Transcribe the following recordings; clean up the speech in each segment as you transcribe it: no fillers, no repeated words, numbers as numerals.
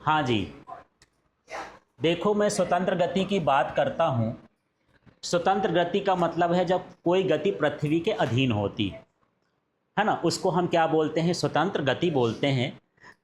हाँ जी, देखो मैं स्वतंत्र गति की बात करता हूँ। स्वतंत्र गति का मतलब है जब कोई गति पृथ्वी के अधीन होती है ना, उसको हम क्या बोलते हैं, स्वतंत्र गति बोलते हैं।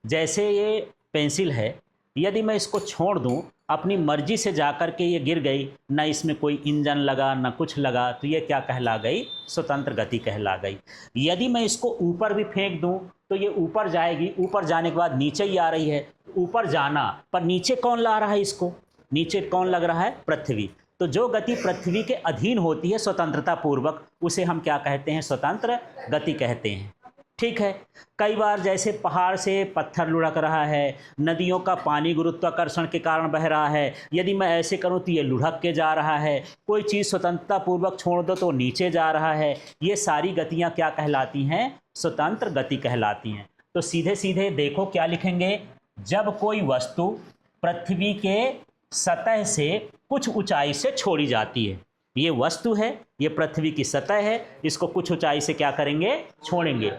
जैसे ये पेंसिल है, यदि मैं इसको छोड़ दूं, अपनी मर्जी से जाकर के ये गिर गई, ना इसमें कोई इंजन लगा ना कुछ लगा, तो ये क्या कहला गई, स्वतंत्र गति कहला गई। यदि मैं इसको ऊपर भी फेंक दूं तो ये ऊपर जाएगी, ऊपर जाने के बाद नीचे ही आ रही है, ऊपर जाना, पर नीचे कौन ला रहा है इसको, नीचे कौन लग रहा है, पृथ्वी। तो जो गति पृथ्वी के अधीन होती है स्वतंत्रता पूर्वक, उसे हम क्या कहते हैं, स्वतंत्र गति कहते हैं। ठीक है। कई बार जैसे पहाड़ से पत्थर लुढ़क रहा है, नदियों का पानी गुरुत्वाकर्षण के कारण बह रहा है, यदि मैं ऐसे करूं तो ये लुढ़क के जा रहा है, कोई चीज़ स्वतंत्रता पूर्वक छोड़ दो तो नीचे जा रहा है, ये सारी गतियां क्या कहलाती हैं, स्वतंत्र गति कहलाती हैं। तो सीधे सीधे देखो क्या लिखेंगे, जब कोई वस्तु पृथ्वी के सतह से कुछ ऊंचाई से छोड़ी जाती है, ये वस्तु है, ये पृथ्वी की सतह है, इसको कुछ ऊंचाई से क्या करेंगे, छोड़ेंगे,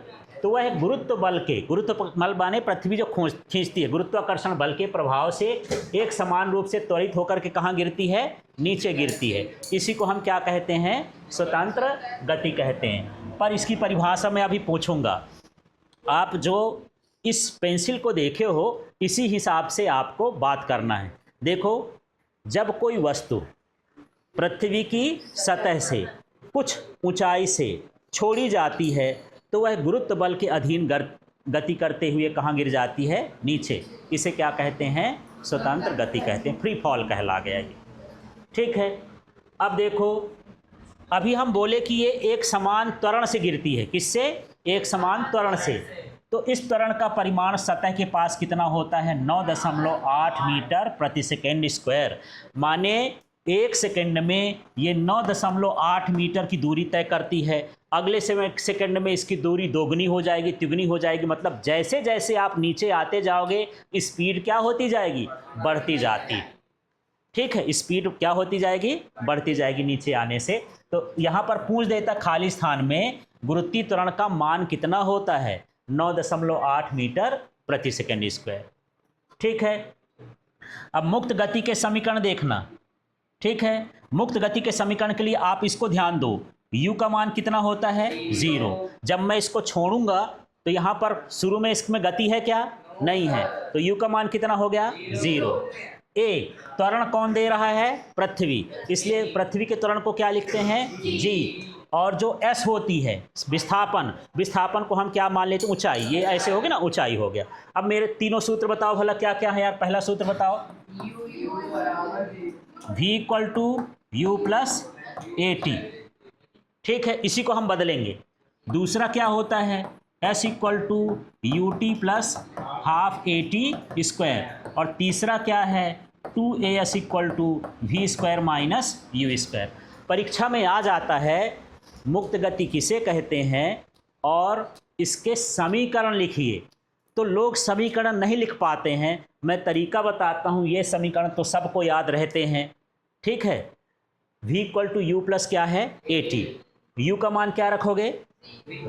तो वह गुरुत्व बल के, गुरुत्व बल माने पृथ्वी जो खींचती है, गुरुत्वाकर्षण बल के प्रभाव से एक समान रूप से त्वरित होकर के कहाँ गिरती है, नीचे गिरती है। इसी को हम क्या कहते हैं, स्वतंत्र गति कहते हैं। पर इसकी परिभाषा मैं अभी पूछूंगा, आप जो इस पेंसिल को देखे हो इसी हिसाब से आपको बात करना है। देखो, जब कोई वस्तु पृथ्वी की सतह से कुछ ऊंचाई से छोड़ी जाती है तो वह गुरुत्व बल के अधीन गति करते हुए कहाँ गिर जाती है, नीचे। इसे क्या कहते हैं, स्वतंत्र गति कहते हैं, फ्री फॉल कहला गया ये। ठीक है। अब देखो, अभी हम बोले कि ये एक समान त्वरण से गिरती है, किससे, एक समान त्वरण से। तो इस त्वरण का परिमाण सतह के पास कितना होता है, 9.8 मीटर प्रति सेकेंड स्क्वायर। माने एक सेकंड में ये 9.8 मीटर की दूरी तय करती है। अगले सेकंड में इसकी दूरी दोगुनी हो जाएगी, तिगुनी हो जाएगी। मतलब जैसे जैसे आप नीचे आते जाओगे स्पीड क्या होती जाएगी, बढ़ती जाती। ठीक है, स्पीड क्या होती जाएगी, बढ़ती जाएगी नीचे आने से। तो यहाँ पर पूछ देता खाली स्थान में गुरुत्वीय त्वरण का मान कितना होता है, 9.8 मीटर प्रति सेकेंड स्क्वायर। ठीक है। अब मुक्त गति के समीकरण देखना। ठीक है, मुक्त गति के समीकरण के लिए आप इसको ध्यान दो, u का मान कितना होता है, 0। जब मैं इसको छोड़ूंगा तो यहाँ पर शुरू में इसमें गति है क्या, नहीं है, तो u का मान कितना हो गया, 0। a, त्वरण कौन दे रहा है, पृथ्वी, इसलिए पृथ्वी के त्वरण को क्या लिखते हैं, g। और जो s होती है विस्थापन, विस्थापन को हम क्या मान लेते हैं, ऊंचाई, ये ऐसे हो गया ना, ऊंचाई हो गया। अब मेरे तीनों सूत्र बताओ भला क्या क्या है यार। पहला सूत्र बताओ, v equal to u plus a t. ठीक है, इसी को हम बदलेंगे। दूसरा क्या होता है, s equal to u t plus half a t square. और तीसरा क्या है, 2as equal to v square minus u square. परीक्षा में आ जाता है मुक्त गति किसे कहते हैं और इसके समीकरण लिखिए, तो लोग समीकरण नहीं लिख पाते हैं। मैं तरीका बताता हूँ, ये समीकरण तो सबको याद रहते हैं। ठीक है, v equal to u plus क्या है, ए टी। यू का मान क्या रखोगे,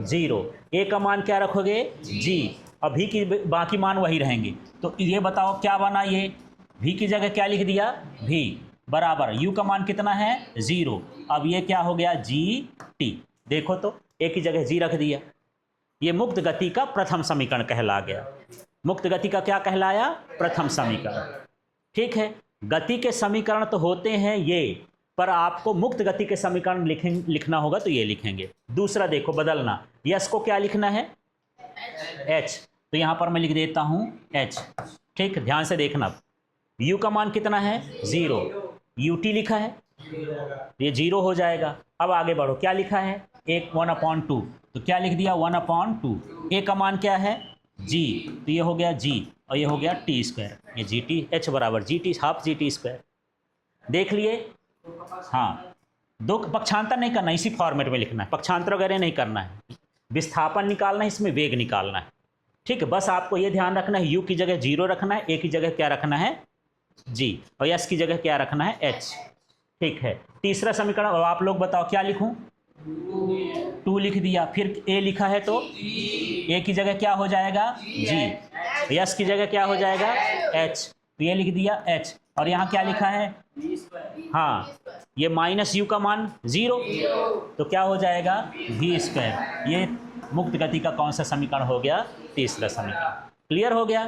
0। ए का मान क्या रखोगे, g। और v की बाकी मान वही रहेंगे। तो ये बताओ क्या बना, ये v की जगह क्या लिख दिया, v बराबर u का मान कितना है, 0। अब ये क्या हो गया, जी टी। देखो तो ए की जगह g रख दिया। ये मुक्त गति का प्रथम समीकरण कहला गया। मुक्त गति का क्या कहलाया, प्रथम समीकरण। ठीक है, गति के समीकरण तो होते हैं ये, पर आपको मुक्त गति के समीकरण लिखना होगा तो ये लिखेंगे। दूसरा देखो बदलना, यस को क्या लिखना है, h, तो यहाँ पर मैं लिख देता हूँ h। ठीक, ध्यान से देखना, u का मान कितना है, 0, ut लिखा है, ये 0 हो जाएगा। अब आगे बढ़ो, क्या लिखा है, 1/2, तो क्या लिख दिया, 1/2। a का मान क्या है, g, तो ये हो गया g और ये हो गया टी स्क्वायर, ये जी टी, h बराबर G T, half G T square. देख लिए। हाँ, दो पक्षांतर नहीं करना, इसी फॉर्मेट में लिखना है, पक्षांतर वगैरह नहीं करना है। विस्थापन निकालना है, इसमें वेग निकालना है। ठीक है, बस आपको ये ध्यान रखना है, u की जगह 0 रखना है, a की जगह क्या रखना है, g, और s की जगह क्या रखना है, h। ठीक है, तीसरा समीकरण। अब आप लोग बताओ क्या लिखूं, 2 लिख दिया, फिर ए लिखा है तो ए की जगह क्या हो जाएगा जी, यस की जगह क्या हो जाएगा एच, तो ये लिख दिया एच, और यहाँ क्या लिखा है हाँ, ये माइनस यू का मान 0, तो क्या हो जाएगा v स्क्वायर। ये मुक्त गति का कौन सा समीकरण हो गया, तीसरा समीकरण। क्लियर हो गया।